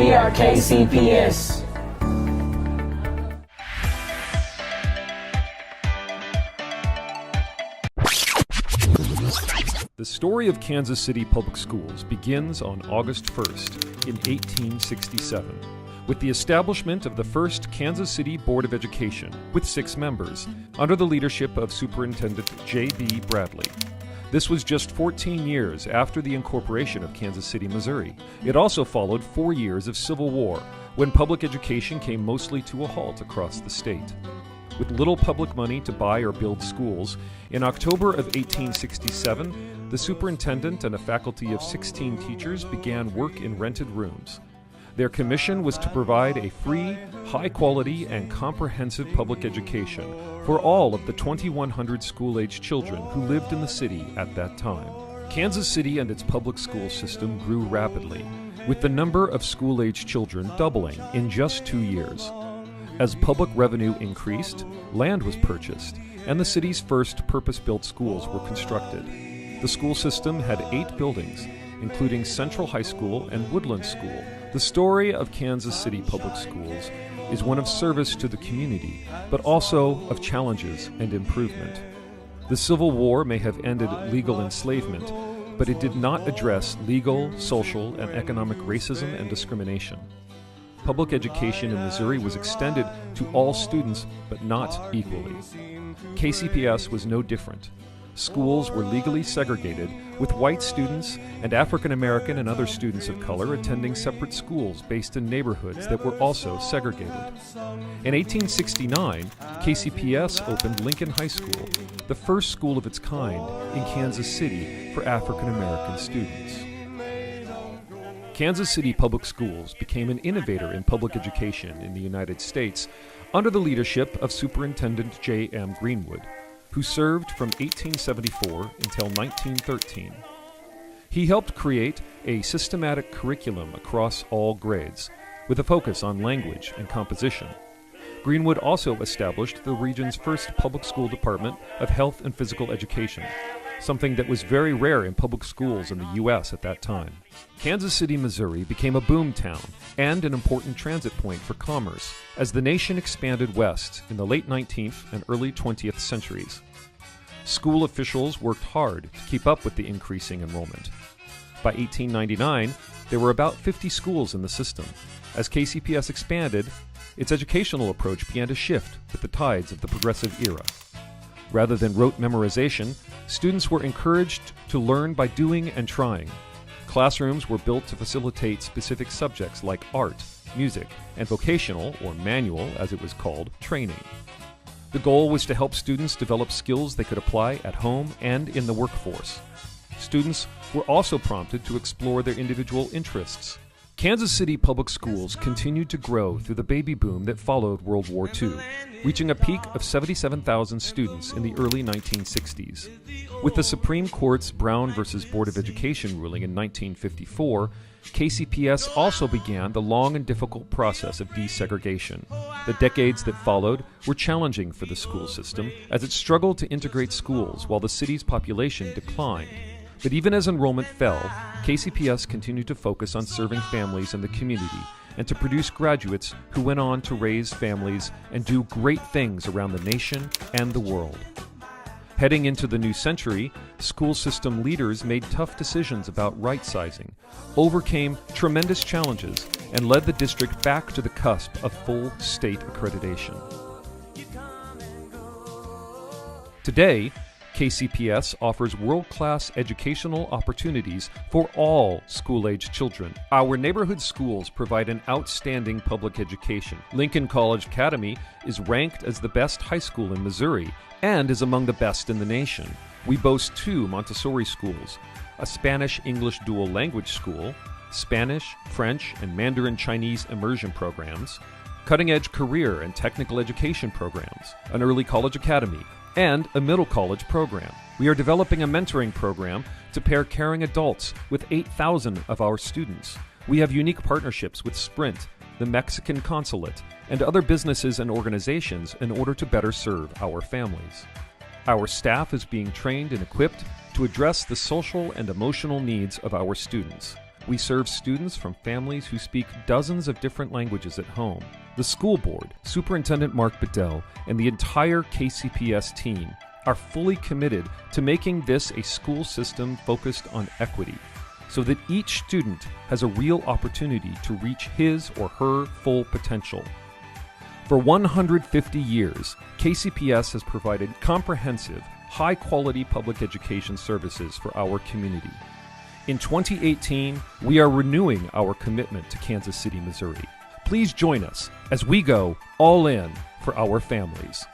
We are KCPS. The story of Kansas City Public Schools begins on August 1st in 1867 with the establishment of the first Kansas City Board of Education with 6 members under the leadership of Superintendent J.B. Bradley. This was just 14 years after the incorporation of Kansas City, Missouri. It also followed 4 years of Civil War, when public education came mostly to a halt across the state. With little public money to buy or build schools, in October of 1867, the superintendent and a faculty of 16 teachers began work in rented rooms. Their commission was to provide a free, high-quality, and comprehensive public education for all of the 2,100 school-age children who lived in the city at that time. Kansas City and its public school system grew rapidly, with the number of school-age children doubling in just 2 years. As public revenue increased, land was purchased, and the city's first purpose-built schools were constructed. The school system had 8 buildings, including Central High School and Woodland School. The story of Kansas City Public Schools is one of service to the community, but also of challenges and improvement. The Civil War may have ended legal enslavement, but it did not address legal, social, and economic racism and discrimination. Public education in Missouri was extended to all students, but not equally. KCPS was no different. Schools were legally segregated, with white students and African American and other students of color attending separate schools based in neighborhoods that were also segregated. In 1869, KCPS opened Lincoln High School, the first school of its kind in Kansas City for African American students. Kansas City Public Schools became an innovator in public education in the United States under the leadership of Superintendent J.M. Greenwood, who served from 1874 until 1913. He helped create a systematic curriculum across all grades, with a focus on language and composition. Greenwood also established the region's first public school department of health and physical education, something that was very rare in public schools in the U.S. at that time. Kansas City, Missouri became a boom town and an important transit point for commerce as the nation expanded west in the late 19th and early 20th centuries. School officials worked hard to keep up with the increasing enrollment. By 1899, there were about 50 schools in the system. As KCPS expanded, its educational approach began to shift with the tides of the progressive era. Rather than rote memorization, students were encouraged to learn by doing and trying. Classrooms were built to facilitate specific subjects like art, music, and vocational, or manual as it was called, training. The goal was to help students develop skills they could apply at home and in the workforce. Students were also prompted to explore their individual interests. Kansas City Public Schools continued to grow through the baby boom that followed World War II, reaching a peak of 77,000 students in the early 1960s. With the Supreme Court's Brown v. Board of Education ruling in 1954, KCPS also began the long and difficult process of desegregation. The decades that followed were challenging for the school system as it struggled to integrate schools while the city's population declined. But even as enrollment fell, KCPS continued to focus on serving families in the community and to produce graduates who went on to raise families and do great things around the nation and the world. Heading into the new century, school system leaders made tough decisions about right-sizing, overcame tremendous challenges, and led the district back to the cusp of full state accreditation. Today, KCPS offers world-class educational opportunities for all school-age children. Our neighborhood schools provide an outstanding public education. Lincoln College Academy is ranked as the best high school in Missouri and is among the best in the nation. We boast 2 Montessori schools, a Spanish-English dual language school, Spanish, French, and Mandarin Chinese immersion programs, cutting-edge career and technical education programs, an early college academy, and a middle college program. We are developing a mentoring program to pair caring adults with 8,000 of our students. We have unique partnerships with Sprint, the Mexican Consulate, and other businesses and organizations in order to better serve our families. Our staff is being trained and equipped to address the social and emotional needs of our students. We serve students from families who speak dozens of different languages at home. The school board, Superintendent Mark Bedell, and the entire KCPS team are fully committed to making this a school system focused on equity, so that each student has a real opportunity to reach his or her full potential. For 150 years, KCPS has provided comprehensive, high-quality public education services for our community. In 2018, we are renewing our commitment to Kansas City, Missouri. Please join us as we go all in for our families.